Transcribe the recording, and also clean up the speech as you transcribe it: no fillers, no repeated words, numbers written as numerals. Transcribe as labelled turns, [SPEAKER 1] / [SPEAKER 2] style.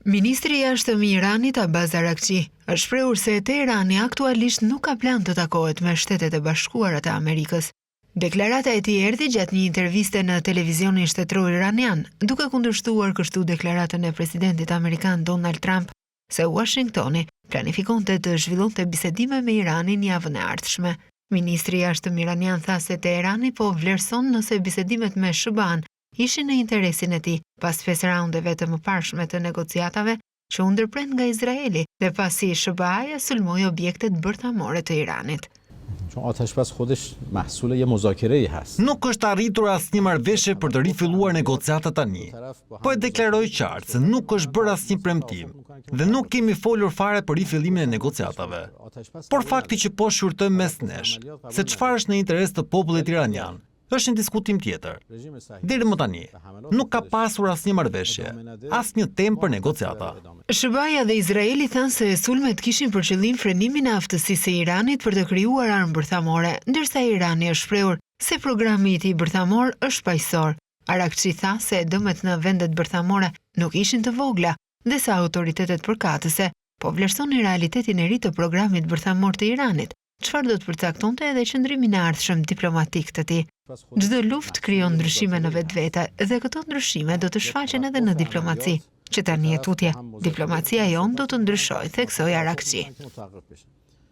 [SPEAKER 1] Ministri i jashtëm i Iranit Abbas Araghchi është shprehur se Teherani aktualisht nuk ka plan të takohet me Shtetet e Bashkuara të Amerikës. Deklarata e tij erdhi gjatë një interviste në televizionin shtetëror iranian, duke kundërshtuar kështu deklaratën e presidentit amerikan Donald Trump se Washingtoni planifikonte të zhvillonte bisedime me Iranin javën e ardhshme. Ministri i jashtëm iranian tha se Teherani po vlerëson nëse bisedimet me SHBA-n ishin në interesin e tij pas 5 raundeve të mëparshme të negociatave që u ndërpren nga Izraeli dhe pasi SHBA-ja sulmoi objektet bërthamore të Iranit.
[SPEAKER 2] Nuk është arritur asnjë marrëveshje për të rifilluar negociatat tani. Po e deklaroj qartë se nuk është bërë asnjë premtim dhe nuk kemi folur fare për rifillimin e negociatave. Por fakti që po shurtojmë mes nesh se çfarë është në interes të popullit iranian është një diskutim tjetër. Deri më tani, nuk ka pasur asnjë marrëveshje, asnjë temë për negociata.
[SPEAKER 1] SHBA-ja dhe Izraeli thanë se sulmet kishin për qëllim frenimin e aftësisë së Iranit për të krijuar armë bërthamore, ndërsa Irani është shprehur se programi i tij bërthamor është paqësor. Araghchi tha se dëmet në vendet bërthamore nuk ishin të vogla, dhe sa autoritetet përkatëse po vlerësonin realitetin e ri të programit bërthamor të Iranit, çfarë do të përcaktonte edhe qëndrimin e ardhshëm diplomatik të tij. Çdo luftë krijon ndryshime në vetvete dhe këto ndryshime do të shfaqen edhe në diplomaci, që tani e tutje. Diplomacia jon do të ndryshojë, theksoi Araghchi.